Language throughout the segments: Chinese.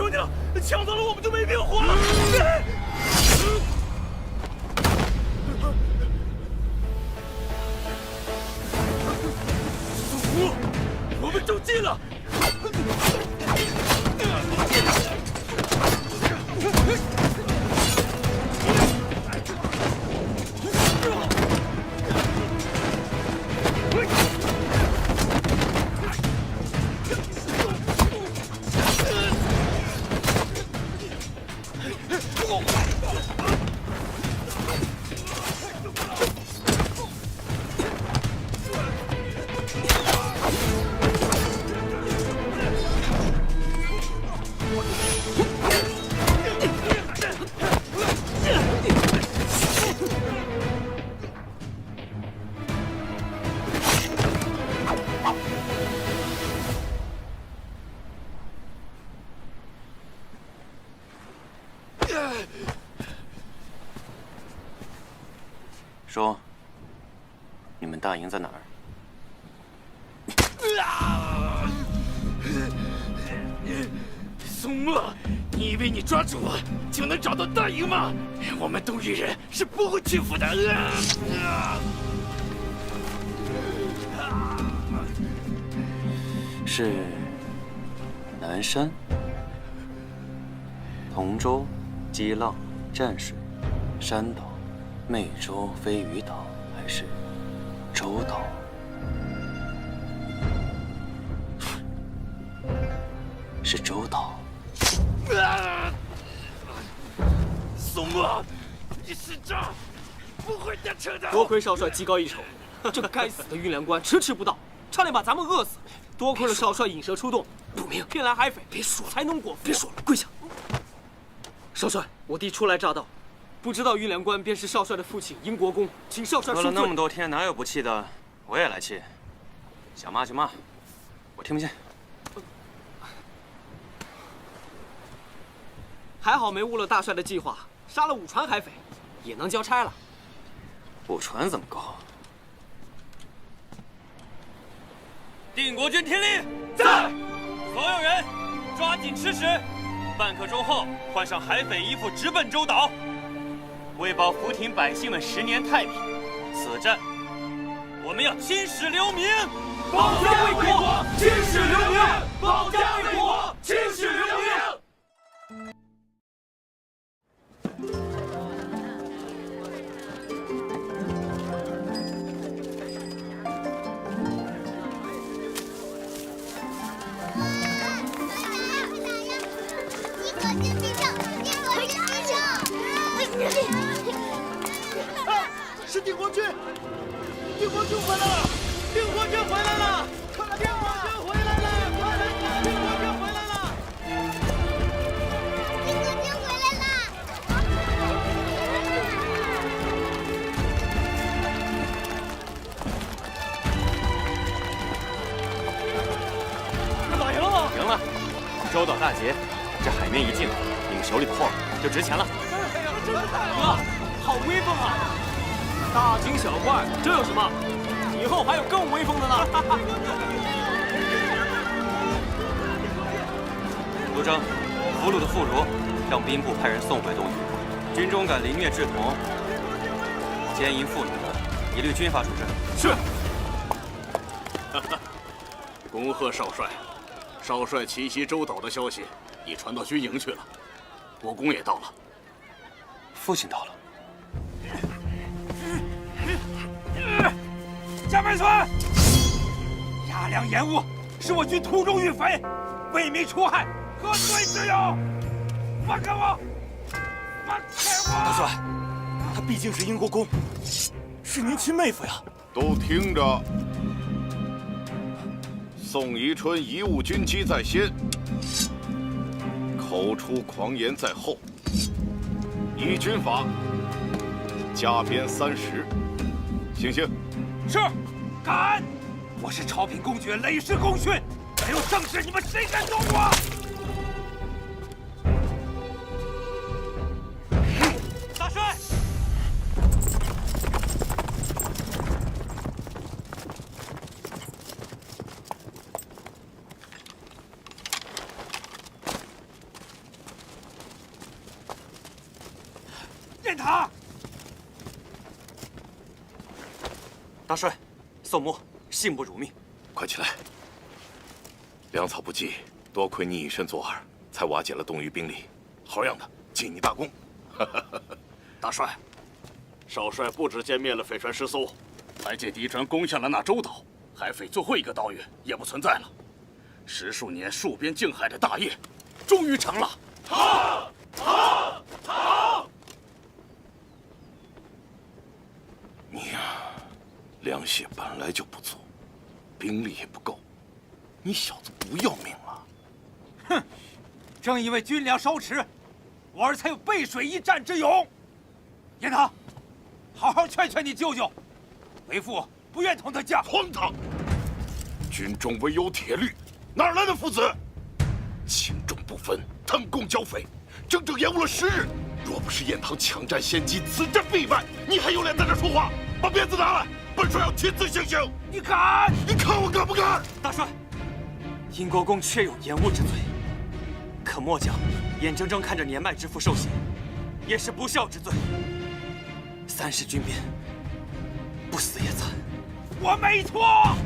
求你了，抢走了我们就没命活了！宋胡，我们中计了！ 说，你们大营在哪儿？宋墨，你以为你抓住我就能找到大营吗？我们东域人是不会屈服的。是南山、同州、激浪、战水、山岛、湄洲、飞鱼岛，还是洲岛？是洲岛。宋墨，你是渣，不会得逞的。多亏少帅技高一筹，这该死的运粮官迟迟不到，差点把咱们饿死。多亏了少帅引蛇出洞，不明骗来海匪，别说才能果腹。别说了，跪下。少帅，我弟初来乍到，不知道运粮官便是少帅的父亲殷国公，请少帅恕罪。喝了那么多天，哪有不气的？我也来气。想骂就骂，我听不见。还好没误了大帅的计划，杀了5船海匪，也能交差了。5船怎么够？定国军听令，在！所有人抓紧吃食，半刻钟后换上海匪衣服，直奔洲岛，为保福亭百姓们10年太平。此战，我们要青史留名，保家卫国，青史留名，保家卫国，青史留名。 是定国军！定国军回来了！定国军回来了！快来！定国军回来了！快来！定国军回来了！定国军回来了！打赢了吗？赢了！洲岛大捷，这海面一净，你们手里的货就值钱了。哥，好威风啊！ 大惊小怪，这有什么？以后还有更威风的呢！督征，俘虏的妇孺，让兵部派人送回东域。军中敢凌虐稚童、奸淫妇女的，一律军法处置。是。恭贺少帅！少帅奇袭洲岛的消息已传到军营去了，国公也到了。父亲到了。 加倍船，压粮延误，是我军途中遇匪，为民除害，何罪之有？放开我！放开我！大帅，他毕竟是殷国公，是您亲妹夫呀。都听着，宋宜春贻误军机在先，口出狂言在后，依军法加鞭30，行刑。 是，敢！我是朝平公爵，累世功勋，没有正事，你们谁敢动我？大帅，雁塔。大帅，宋墨幸不辱命，快起来！粮草不济，多亏你以身作饵，才瓦解了东域兵力。好样的，敬你大功！大帅，少帅不止歼灭了匪船10艘，还借敌船攻下了那周岛，海匪最后一个岛屿也不存在了。10数年戍边靖海的大业，终于成了。好！你呀，粮血本来就不足，兵力也不够，你小子不要命了？哼！正因为军粮稍迟，我儿才有背水一战之勇。雁塔，好好劝劝你舅舅，为父不愿同他犟。荒唐！军中唯有铁律，哪来的父子？轻重不分，贪功剿匪，整整延误了10日。若不是雁堂抢占先机，此战必败。你还有脸在这说话？把鞭子拿来，本帅要亲自行刑！你敢？你看我敢不敢？大帅，殷国公确有延误之罪，可末将眼睁睁看着年迈之父受刑，也是不孝之罪。30军变，不死也惨。我没错。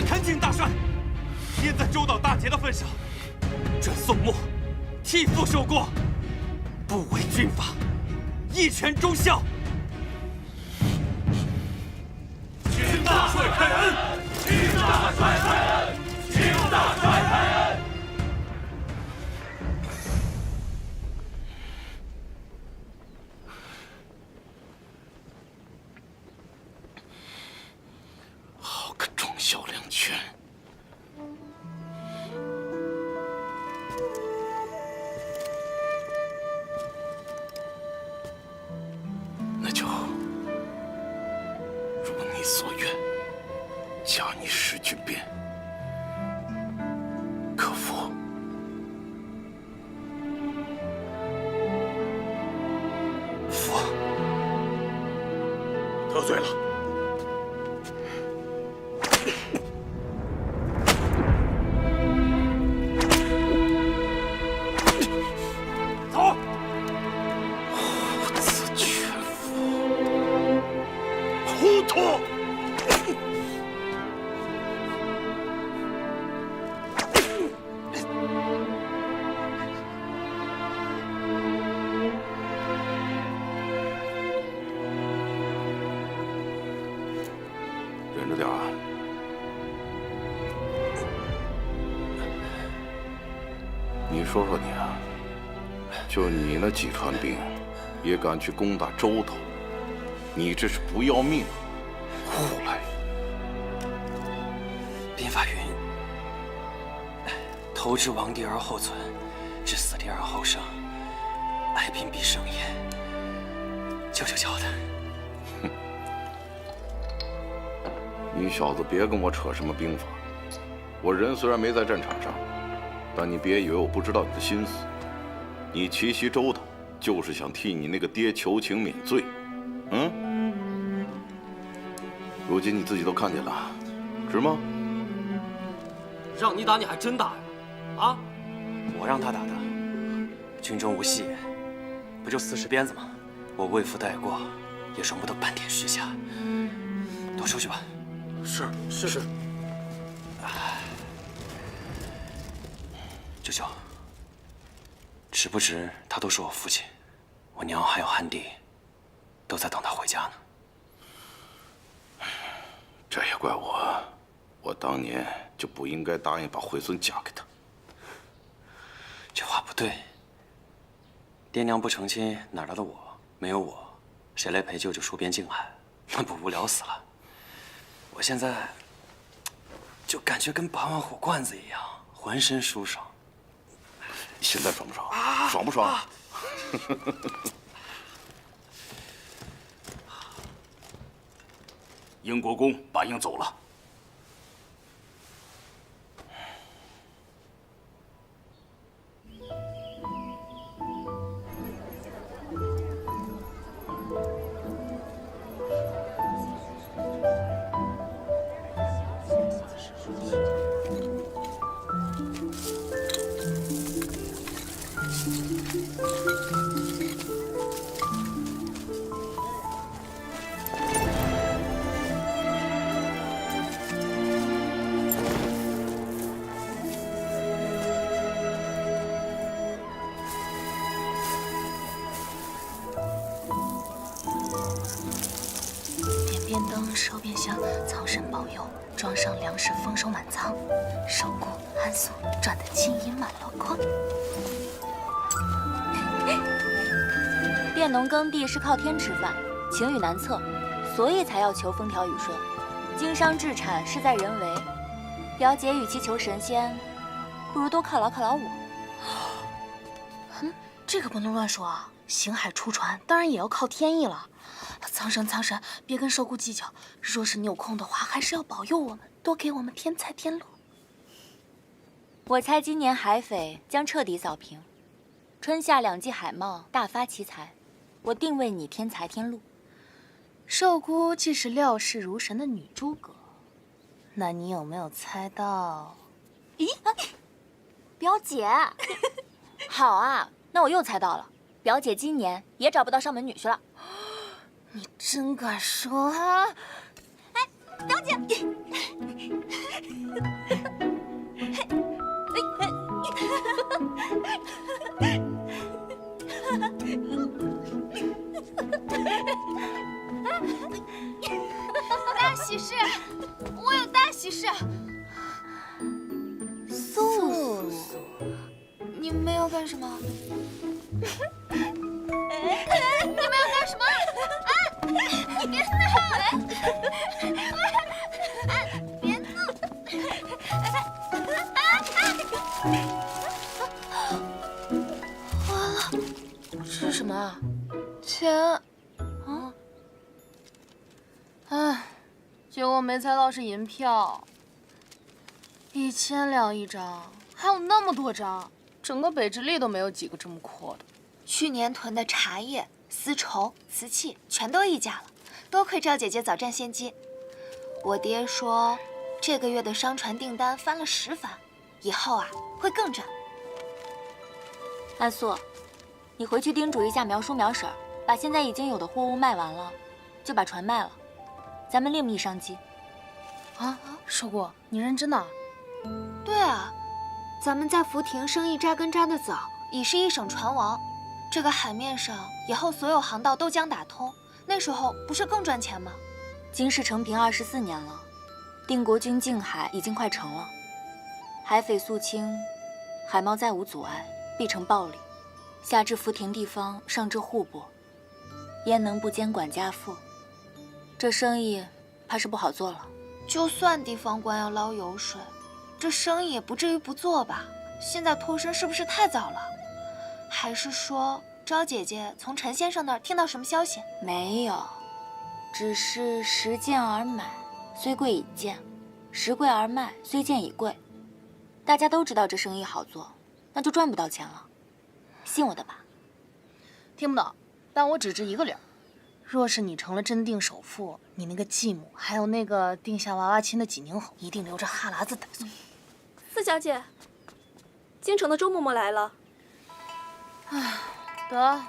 恳请大帅，贴在周岛大捷的份上，准宋墨替父受过，不违军法，一拳忠孝。请大帅开恩！请大帅开恩！请大帅开恩！好个忠孝两全！那就如你所愿，加你10军鞭，可否？父，得罪了。走。虎子全服，糊涂！忍着点啊！你说说你啊，就你那几船兵，也敢去攻打周岛，你这是不要命，胡来！兵法云：投之亡地而后存，置死地而后生，哀兵必胜也。舅舅教的。你小子别跟我扯什么兵法，我人虽然没在战场上，但你别以为我不知道你的心思。你奇袭周岛，就是想替你那个爹求情免罪，嗯？如今你自己都看见了，值吗？让你打你还真打呀？啊？我让他打的，军中无戏言，不就40鞭子吗？我为父带过，也容不得半点虚假。都出去吧。是。舅舅，值不值他都是我父亲，我娘还有汉弟，都在等他回家呢。这也怪我，我当年就不应该答应把惠孙嫁给他。这话不对。爹娘不成亲，哪来的我？没有我，谁来陪舅舅戍边靖海？那不无聊死了。我现在就感觉跟拔完火罐子一样，浑身舒爽。现在爽不爽？爽不爽？英国公把鹰走了。点灯烧遍香，苍生保佑，装上粮食丰收满仓，寿姑安素赚得金银满箩筐。佃农耕地是靠天吃饭，晴雨难测，所以才要求风调雨顺。经商制产事在人为，表姐与其求神仙，不如多犒劳犒劳我。这个不能乱说啊！行海出船，当然也要靠天意了。苍生，别跟寿姑计较。若是你有空的话，还是要保佑我们，多给我们添财添禄。我猜今年海匪将彻底扫平，春夏2季海贸大发其财，我定为你添财添禄。寿姑既是料事如神的女诸葛，那你有没有猜到？咦，表姐，好啊，那我又猜到了，表姐今年也找不到上门女婿了。你真敢说啊！哎，表姐，大喜事！我有大喜事！素，你们要干什么？你们要干什么？啊！你别闹！别闹！完了，这是什么啊？钱。哎，结果没猜到是银票，1000两一张，还有那么多张，整个北直隶都没有几个这么阔的。去年囤的茶叶、丝绸、瓷器全都溢价了，多亏赵姐姐早占先机。我爹说，这个月的商船订单翻了10番，以后啊会更赚。安素，你回去叮嘱一下苗叔苗婶，把现在已经有的货物卖完了，就把船卖了，咱们另觅商机。啊，寿姑，你认真的？对啊，咱们在福亭生意扎根扎得早，已是一省船王。这个海面上以后所有航道都将打通，那时候不是更赚钱吗？京师成平24年了，定国军境海已经快成了，海匪肃清，海贸再无阻碍，必成暴利。下至福亭地方，上至户部，焉能不监管家父？这生意怕是不好做了。就算地方官要捞油水，这生意也不至于不做吧？现在脱身是不是太早了？还是说昭姐姐从陈先生那儿听到什么消息？没有，只是拾剑而买，虽贵已贱；拾贵而卖，虽贱已贵。大家都知道这生意好做，那就赚不到钱了。信我的吧。听不懂，但我只知一个理儿：若是你成了真定首富，你那个继母，还有那个定下娃娃亲的济宁侯，一定流着哈喇子带走。四小姐，京城的周嬷嬷来了。唉，得，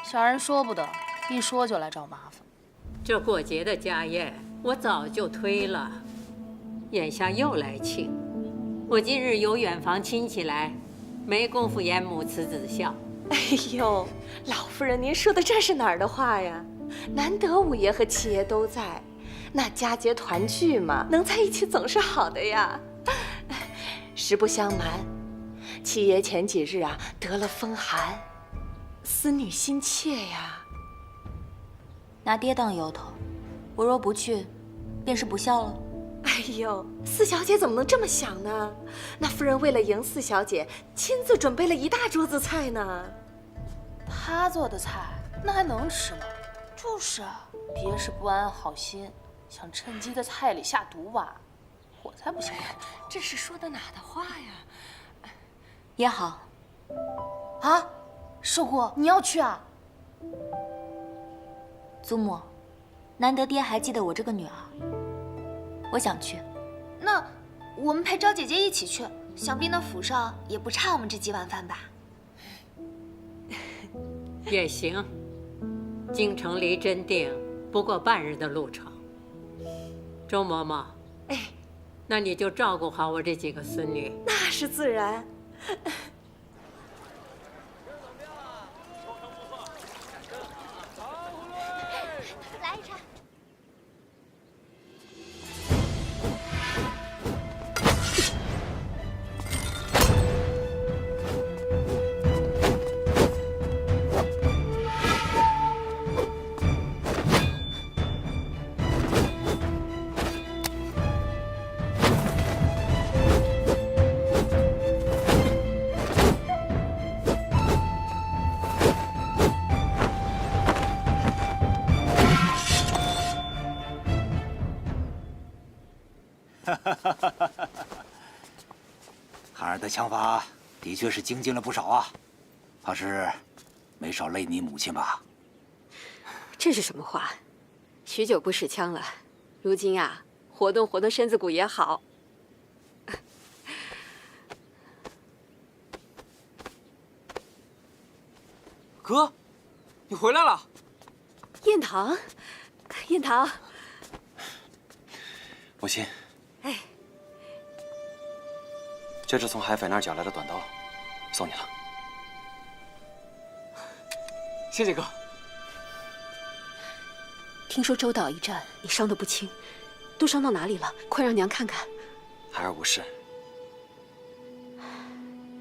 小人说不得，一说就来找麻烦。这过节的家宴我早就推了，眼下又来请，我今日有远房亲戚来，没工夫演母慈子孝。哎呦，老夫人，您说的这是哪儿的话呀？难得五爷和七爷都在，那佳节团聚嘛，能在一起总是好的呀。实不相瞒，七爷前几日啊得了风寒，思女心切呀。拿爹当由头，我若不去，便是不孝了。哎呦，四小姐怎么能这么想呢？那夫人为了迎四小姐，亲自准备了一大桌子菜呢。她做的菜那还能吃吗？就是啊，别是不安好心，想趁机在菜里下毒吧？我才不信他。这是说的哪的话呀？也好。啊，寿姑，你要去啊？祖母，难得爹还记得我这个女儿，我想去。那我们陪昭姐姐一起去，想必那府上也不差我们这几碗饭吧？也行，京城离真定不过半日的路程。周嬷嬷，哎，那你就照顾好我这几个孙女。那是自然。来一场。孩儿的枪法的确是精进了不少啊，怕是没少累你母亲吧？这是什么话？许久不使枪了，如今啊，活动活动身子骨也好。哥，你回来了。燕堂，燕堂，母亲，哎，这是从海匪那儿缴来的短刀，送你了。谢谢哥。听说周岛一战你伤得不轻，都伤到哪里了？快让娘看看。孩儿无事。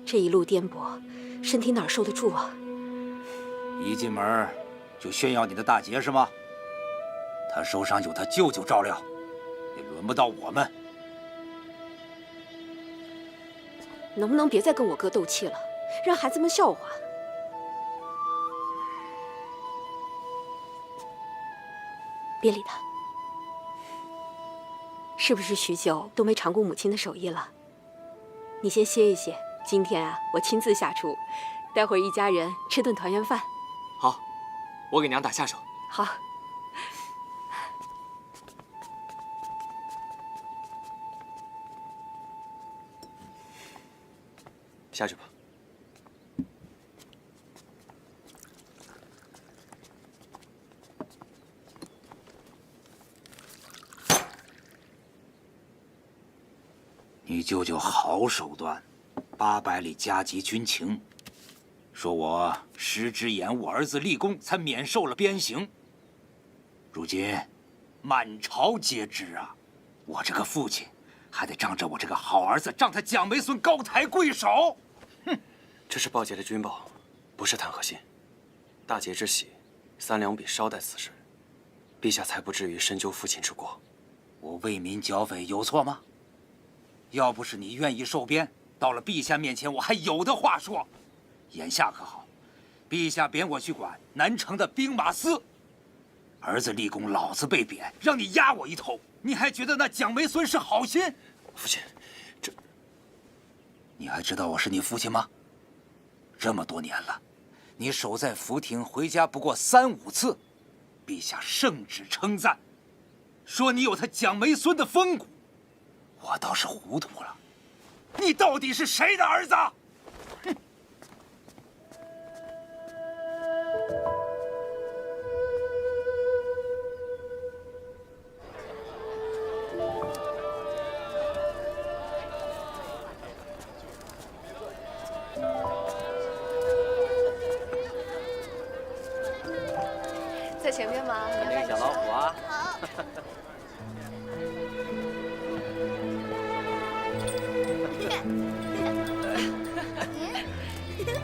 这一路颠簸，身体哪受得住啊？一进门就炫耀你的大姐是吗？她受伤有她舅舅照料，也轮不到我们。能不能别再跟我哥斗气了，让孩子们笑话？别理他。是不是许久都没尝过母亲的手艺了？你先歇一歇，今天啊，我亲自下厨，待会儿一家人吃顿团圆饭。好，我给娘打下手。好。下去吧。你舅舅好手段，800里加急军情，说我失之延误儿子立功，才免受了鞭刑。如今满朝皆知啊，我这个父亲还得仗着我这个好儿子，让他蒋梅孙高抬贵手。哼，这是报捷的军报，不是弹劾信。大捷之喜，3两笔捎带此事，陛下才不至于深究父亲之过。我为民剿匪有错吗？要不是你愿意受鞭，到了陛下面前，我还有的话说。眼下可好，陛下贬我去管南城的兵马司，儿子立功，老子被贬，让你压我一头，你还觉得那蒋梅孙是好心？父亲，这……你还知道我是你父亲吗？这么多年了，你守在福亭回家不过3、5次，陛下圣旨称赞，说你有他蒋梅孙的风骨。我倒是糊涂了，你到底是谁的儿子？哼！在前面吗？那个小老虎啊。好。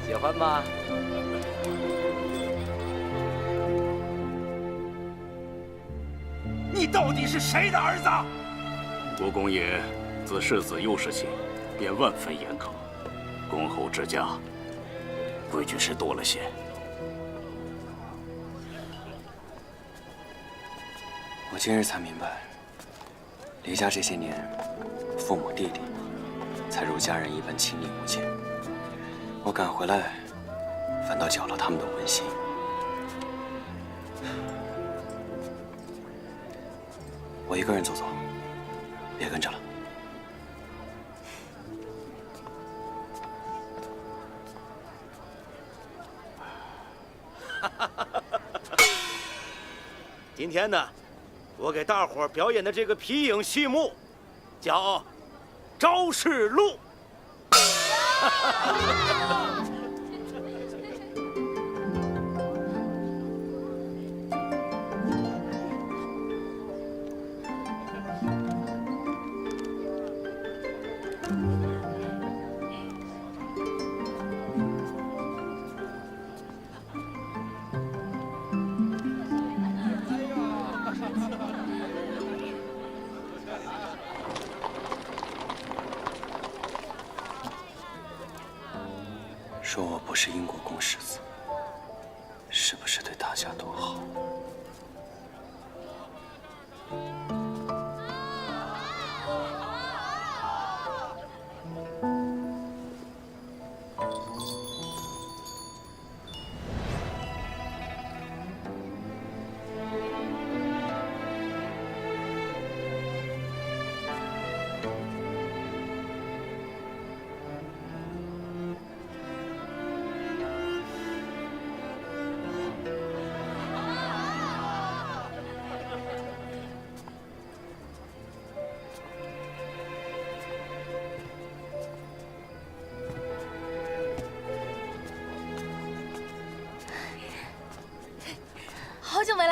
喜欢吗？你到底是谁的儿子？国公爷自世子幼时起，便万分严苛，恭候之家，规矩是多了些。我今日才明白，离家这些年，父母弟弟才如家人一般亲昵无间。我赶回来，反倒搅了他们的温馨。我一个人走走，别跟着了。今天呢，我给大伙儿表演的这个皮影戏目，叫《招式录》。说我不是英国公世子，是不是对大家多好？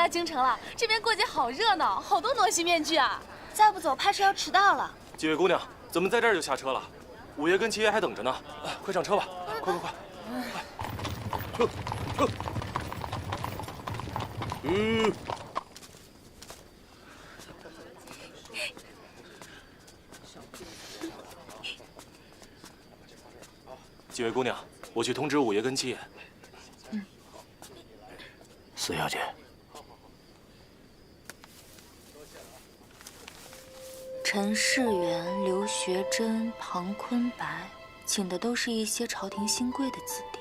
来京城了，这边过节好热闹，好多傩戏面具啊！再不走，怕是要迟到了。几位姑娘，怎么在这儿就下车了？五爷跟七爷还等着呢，快上车吧！快！撤！几位姑娘，我去通知五爷跟七爷。四小姐，陈世元、刘学珍、庞坤白，请的都是一些朝廷新贵的子弟。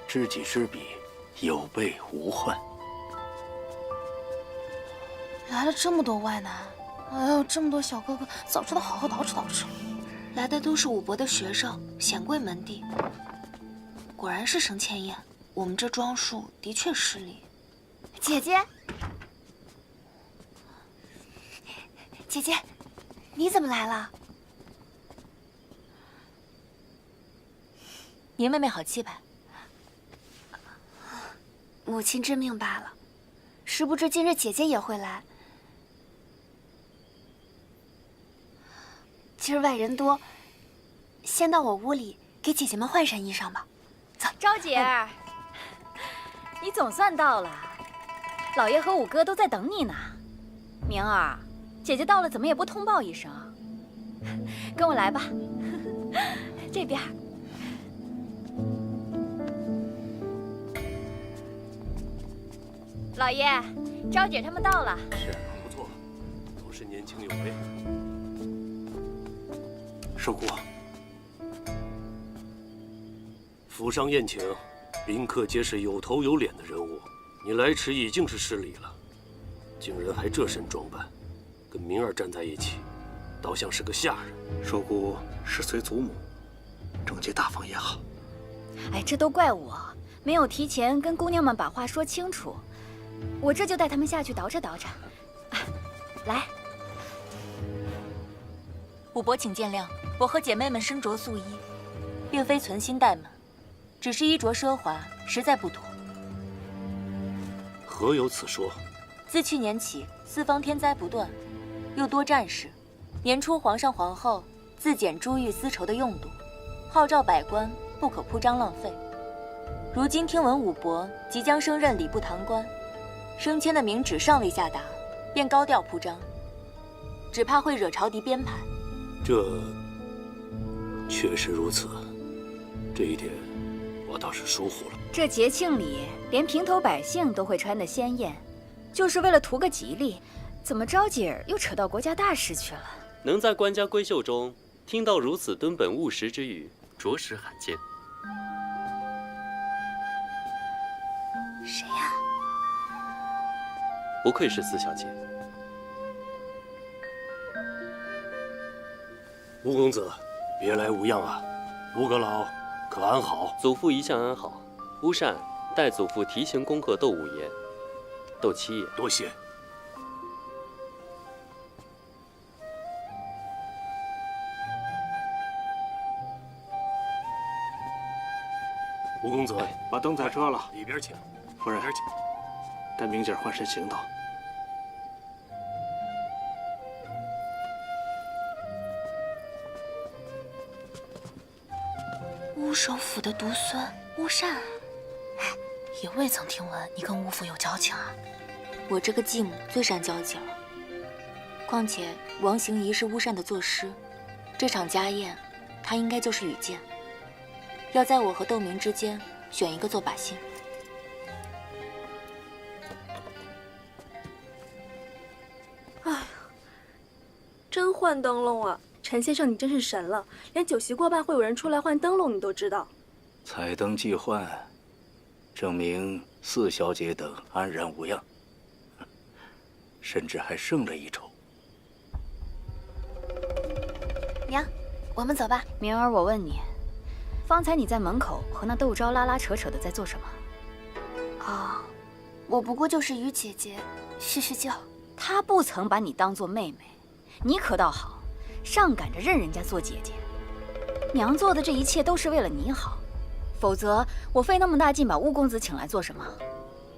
知己知彼，有备无患。来了这么多外男，哎呦，这么多小哥哥，早知道好好捯饬捯饬。来的都是武伯的学生，显贵门第。果然是省千宴，我们这装束的确失礼。姐姐，姐姐，你怎么来了？您妹妹好气派。母亲知命罢了，殊不知今日姐姐也会来。今儿外人多，先到我屋里给姐姐们换身衣裳吧。走，昭姐儿，你总算到了，老爷和五哥都在等你呢。明儿，姐姐到了怎么也不通报一声？跟我来吧，这边。老爷，昭姐他们到了。是，不错，都是年轻有为。寿姑，府上宴请，宾客皆是有头有脸的人物，你来迟已经是失礼了。竟然还这身装扮，跟明儿站在一起，倒像是个下人。寿姑是随祖母，整洁大方也好。哎，这都怪我没有提前跟姑娘们把话说清楚，我这就带他们下去捯饬捯饬。来，武伯请见谅，我和姐妹们身着素衣，并非存心怠慢，只是衣着奢华，实在不妥。何有此说？自去年起，四方天灾不断，又多战事。年初皇上皇后自检珠玉丝绸的用度，号召百官不可铺张浪费。如今听闻武伯即将升任礼部堂官，升迁的明旨尚未下达，便高调铺张，只怕会惹朝敌编排。这确实如此，这一点我倒是疏忽了。这节庆里，连平头百姓都会穿得鲜艳，就是为了图个吉利，怎么昭姐儿又扯到国家大事去了？能在官家闺秀中听到如此敦本务实之语，着实罕见。谁呀？不愧是四小姐。吴公子，别来无恙啊？吴阁老可安好？祖父一向安好。乌善代祖父提前恭贺窦五爷、窦七爷。多谢。吴公子，把灯载车了，里边请。夫人，带明姐换身行头。乌首府的独孙乌善，也未曾听闻你跟乌府有交情啊。我这个继母最善交际了。况且王行仪是乌善的作诗，这场家宴，他应该就是羽箭。要在我和窦明之间选一个做靶心。哎呀，真换灯笼啊！陈先生，你真是神了，连酒席过半会有人出来换灯笼，你都知道。彩灯既换，证明四小姐等安然无恙，甚至还胜了一筹。娘，我们走吧。明儿，我问你，方才你在门口和那窦昭拉拉扯扯的在做什么？哦，我不过就是与姐姐叙叙旧。她不曾把你当做妹妹，你可倒好，上赶着认人家做姐姐。娘做的这一切都是为了你好，否则我费那么大劲把乌公子请来做什么？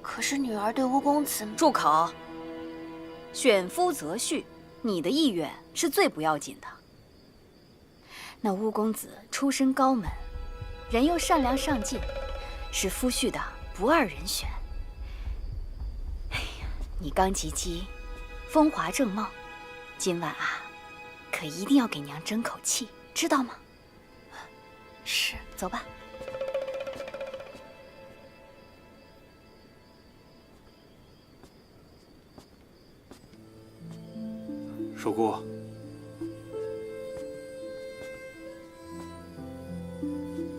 可是女儿对乌公子……住口！选夫择婿，你的意愿是最不要紧的。那乌公子出身高门，人又善良上进，是夫婿的不二人选。哎呀，你刚及笄，风华正茂，今晚啊，可一定要给娘争口气，知道吗？是，走吧。守姑，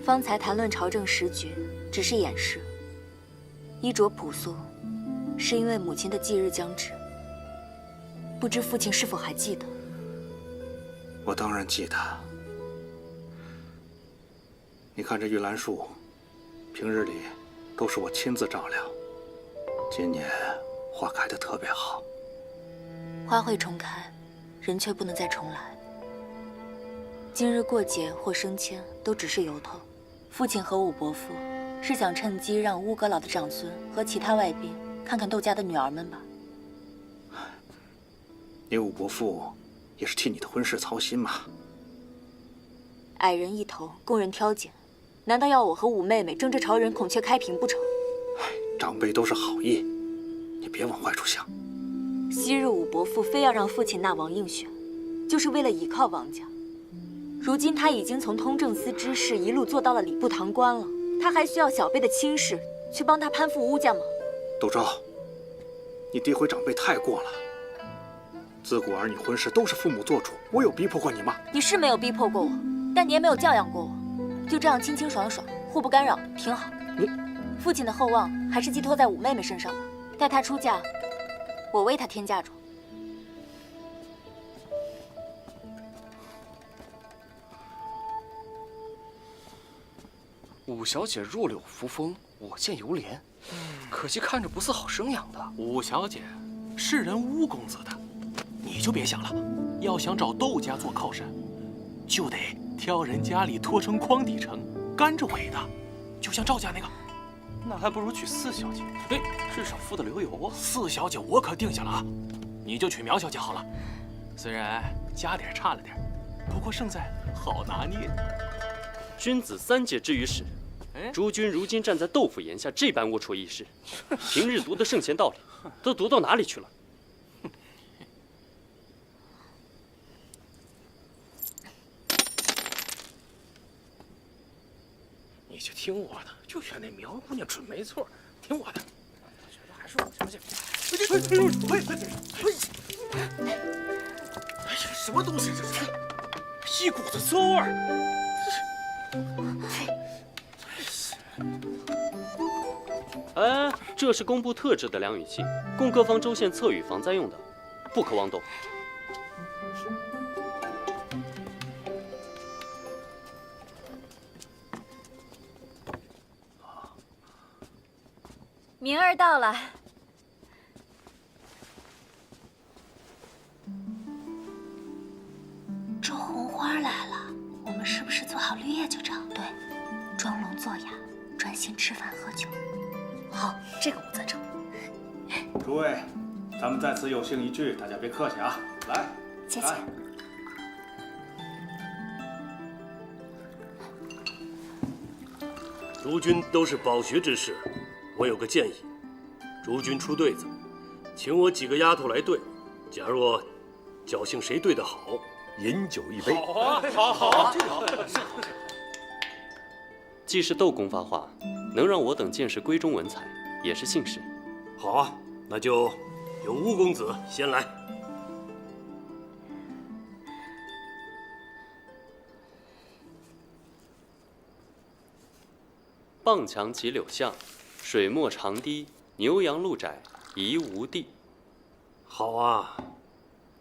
方才谈论朝政时局，只是掩饰。衣着朴素，是因为母亲的忌日将至。不知父亲是否还记得？我当然记得。你看这玉兰树，平日里都是我亲自照料，今年花开得特别好。花会重开，人却不能再重来。今日过节或升迁都只是由头。父亲和武伯父是想趁机让乌阁老的长孙和其他外宾看看窦家的女儿们吧。你武伯父也是替你的婚事操心嘛。矮人一头，供人挑拣，难道要我和武妹妹争着朝人孔雀开屏不成？长辈都是好意，你别往坏处想。昔日武伯父非要让父亲纳王应选，就是为了倚靠王家。如今他已经从通政司知事一路做到了礼部堂官了，他还需要小辈的亲事去帮他攀附乌家吗？窦昭，你诋毁长辈太过了。自古儿女婚事都是父母做主，我有逼迫过你吗？你是没有逼迫过我，但你也没有教养过我，就这样清清爽爽，互不干扰，挺好。父亲的厚望还是寄托在武妹妹身上吧。待她出嫁，我为她添嫁妆。武小姐弱柳扶风，我见犹怜。可惜看着不似好生养的。武小姐是人乌公子的，你就别想了。要想找窦家做靠山，就得挑人家里拖成筐底城，干着尾的，就像赵家那个。那还不如娶四小姐，哎，至少富得流油啊。四小姐我可定下了啊，你就娶苗小姐好了。虽然家底差了点，不过胜在好拿捏。君子3戒之于始，诸君如今站在窦府檐下，这般龌龊议事，平日读的圣贤道理，都读到哪里去了？你就听我的，就选那苗姑娘准没错，听我的。我觉得还是我小姐。哎呀，什么东西这是？一股子馊味儿。哎，这是工部特制的量语器，供各方州县测语防灾用的，不可妄动。明儿到了。周红花来了，我们是不是做好绿叶就找？对，装聋作哑，专心吃饭喝酒。好，这个我赞成。诸位，咱们在此有幸一聚，大家别客气啊！来，谢谢。诸君都是饱学之士，我有个建议，诸君出对子，请我几个丫头来对。假若侥幸谁对得好，饮酒一杯。好啊，好，这个好。既是窦公发话，能让我等见识闺中文采，也是幸事。好啊，那就由乌公子先来。傍墙即柳巷，水墨长堤，牛羊路窄，疑无地。好啊，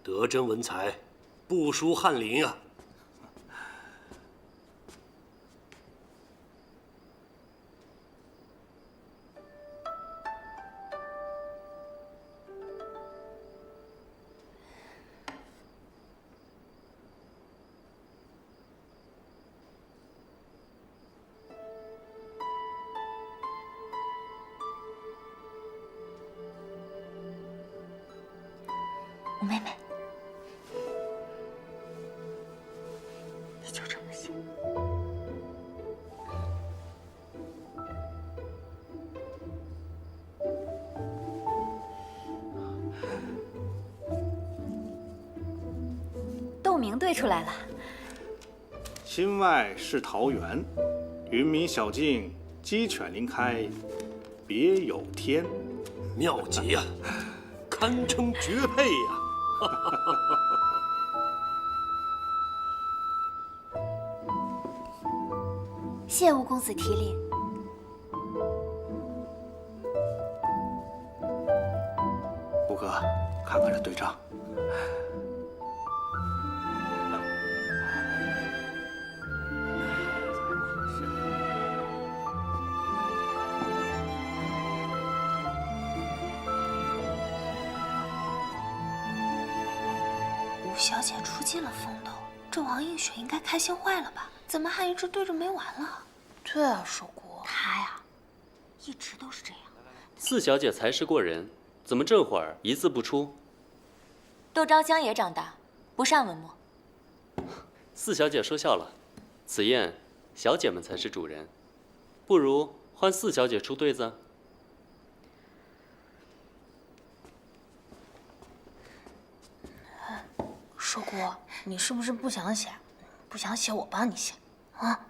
德真文采，不输翰林啊。妹妹，你就这么想。豆名对出来了。心外是桃源，云冥小径，鸡犬临开，别有天。妙极呀，堪称绝配呀！谢吴公子提领。吴哥，看看这对账。吴小姐出尽了风头，这王映雪应该开心坏了吧？怎么还一直对着没完了？对啊，寿姑，她呀，一直都是这样。四小姐才识过人，怎么这会儿一字不出？窦昭香也长大，不善文墨。四小姐说笑了，此宴小姐们才是主人，不如换四小姐出对子。寿姑，你是不是不想写？不想写我帮你写，啊？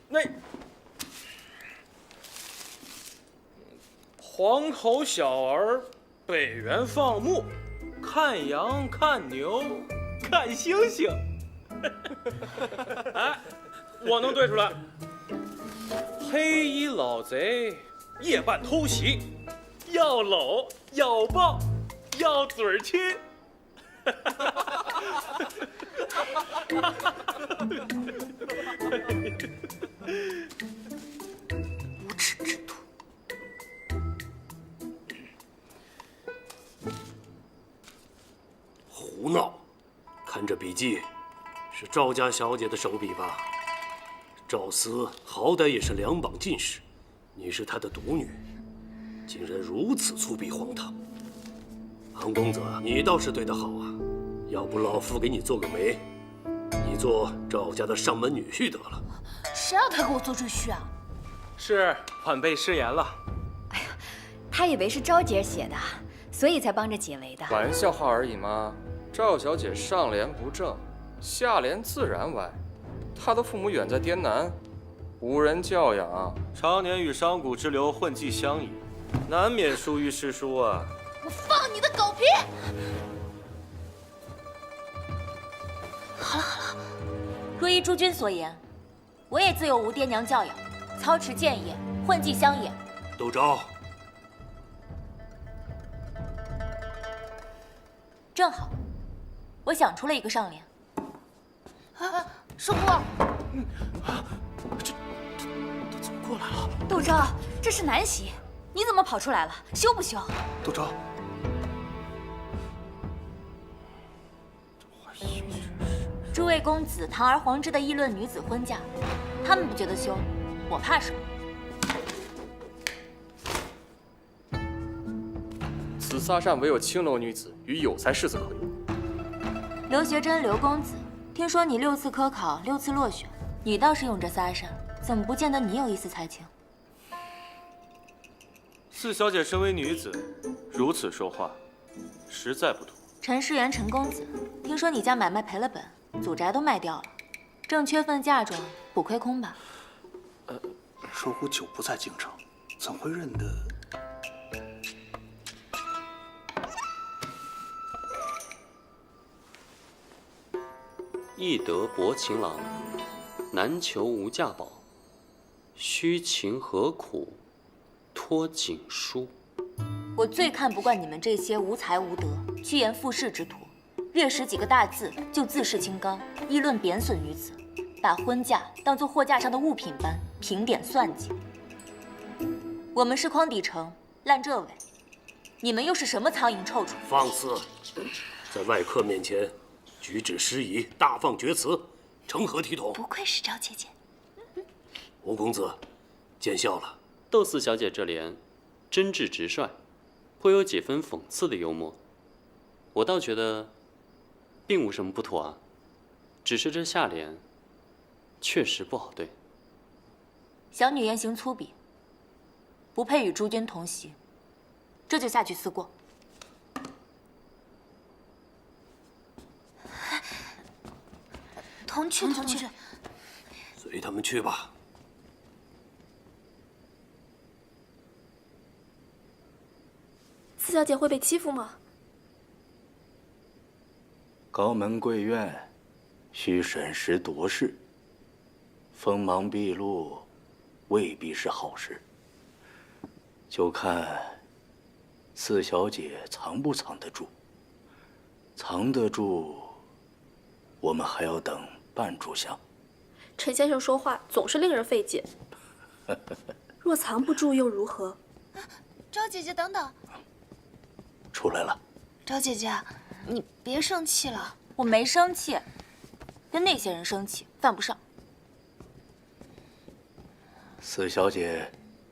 那黄头小儿北园放牧，看羊看牛看星星。哎，我能对出来。黑衣老贼夜半偷袭，要搂要抱要嘴亲。无耻之徒！胡闹！看这笔记，是赵家小姐的手笔吧？赵思好歹也是两榜进士，你是她的独女，竟然如此粗鄙荒唐！安公子，你倒是对得好啊！要不老夫给你做个媒，你做赵家的上门女婿得了。谁让他给我做赘婿啊？是晚辈失言了。他以为是昭姐写的，所以才帮着解围的。玩笑话而已嘛。赵小姐上联不正，下联自然歪。她的父母远在滇南，无人教养，常年与商贾之流混迹相宜，难免疏于诗书啊。我放你的狗屁！好了好了，若依诸君所言，我也自有无爹娘教养，操持谏业，混迹乡野。窦昭，正好，我想出了一个上联。啊，寿姑，这怎么过来了？窦昭，这是南袭，你怎么跑出来了？羞不羞？窦昭，诸位公子堂而皇之的议论女子婚嫁，他们不觉得羞，我怕什么？此仨善唯有青楼女子与有才士子可用。刘学珍，刘公子，听说你6次科考6次落选，你倒是用这仨善，怎么不见得你有一丝才情？四小姐身为女子，如此说话，实在不妥。陈世元，陈公子，听说你家买卖赔了本，祖宅都卖掉了，正缺份嫁妆，补亏空吧？寿姑久不在京城，怎会认得？易得薄情郎，难求无价宝。虚情何苦，托锦书。我最看不惯你们这些无才无德、趋炎附势之徒，略识几个大字就自视清高，议论贬损女子，把婚嫁当作货架上的物品般评点算计。我们是匡底城烂这尾，你们又是什么苍蝇臭虫？放肆！在外客面前举止失仪，大放厥词，成何体统？不愧是赵姐姐。吴公子，见笑了。窦四小姐这联真挚直率，颇有几分讽刺的幽默。我倒觉得并无什么不妥啊，只是这下联确实不好对。小女言行粗鄙，不配与诸君同席，这就下去思过。同去，同去。随他们去吧。四小姐会被欺负吗？高门贵院，需审时度势。锋芒毕露，未必是好事。就看四小姐藏不藏得住。藏得住，我们还要等半炷香。陈先生说话总是令人费解。若藏不住又如何？赵姐姐，等等。出来了。赵姐姐，你别生气了。我没生气，跟那些人生气犯不上。四小姐，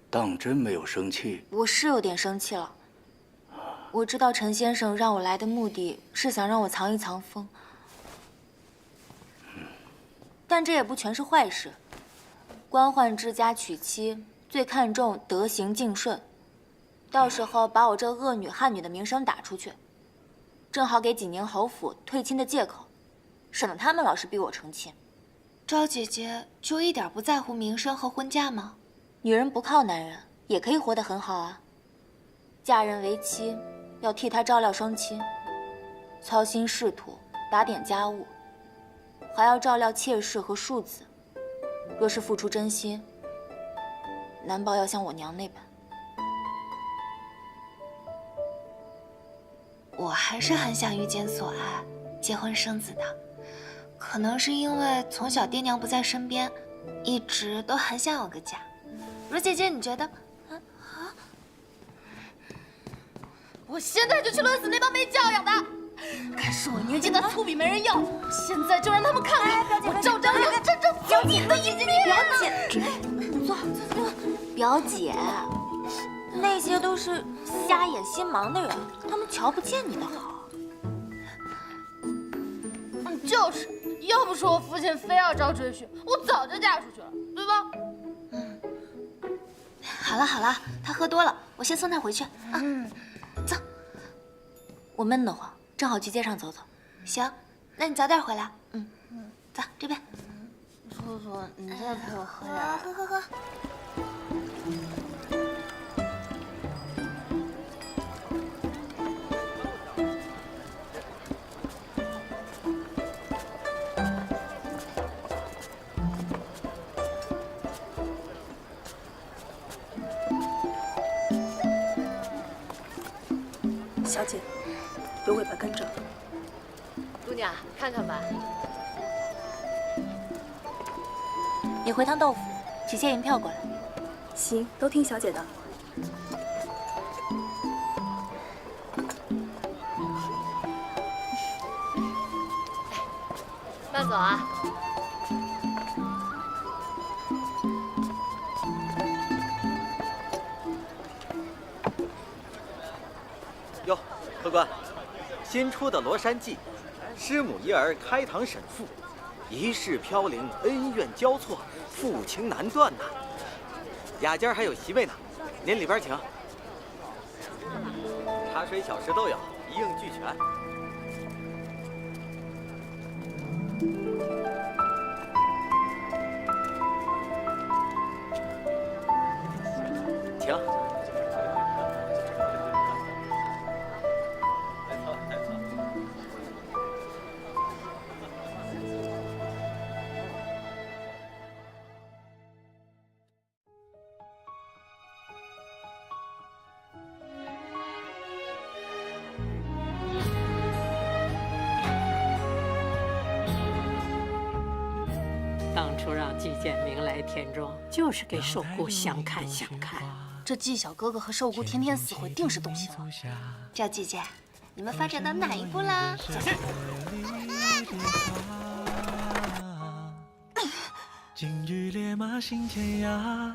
当真没有生气？我是有点生气了。我知道陈先生让我来的目的是想让我藏一藏风，但这也不全是坏事。官宦之家娶妻，最看重德行敬顺。到时候把我这恶女悍女的名声打出去，正好给济宁侯府退亲的借口，省得他们老是逼我成亲。赵姐姐就一点不在乎名声和婚嫁吗？女人不靠男人也可以活得很好啊。嫁人为妻，要替他照料双亲，操心仕途，打点家务，还要照料妾室和庶子。若是付出真心，难保要像我娘那般。我还是很想遇见所爱，结婚生子的。可能是因为从小爹娘不在身边，一直都很想有个家。如姐姐，你觉得？我现在就去论死那帮没教养的！看是我年纪大粗鄙没人要，现在就让他们看看我赵章有真正表姐的一面！表姐，坐。表姐，那些都是瞎眼心盲的人，他们瞧不见你的好。就是，要不是我父亲非要招赘婿，我早就嫁出去了，对吧？好了好了，他喝多了，我先送他回去啊。走。我闷得慌，正好去街上走走。行，那你早点回来。走这边。叔叔，你再陪我喝点。喝喝喝。小姐，有尾巴跟着。姑娘，看看吧。你回趟豆腐，取些银票过来。行，都听小姐的。慢走啊。哟，客官，新出的《罗山记》，师母一儿开堂审父，一世飘零，恩怨交错，父情难断呐。雅间还有席位呢，您里边请。茶水小食都有，一应俱全。请。当初让季建明来田庄，就是给寿姑相看相看。这季小哥哥和寿姑天天死会，定是动心了。赵姐姐，你们发展到哪一步啦？小心！今日烈马行天涯。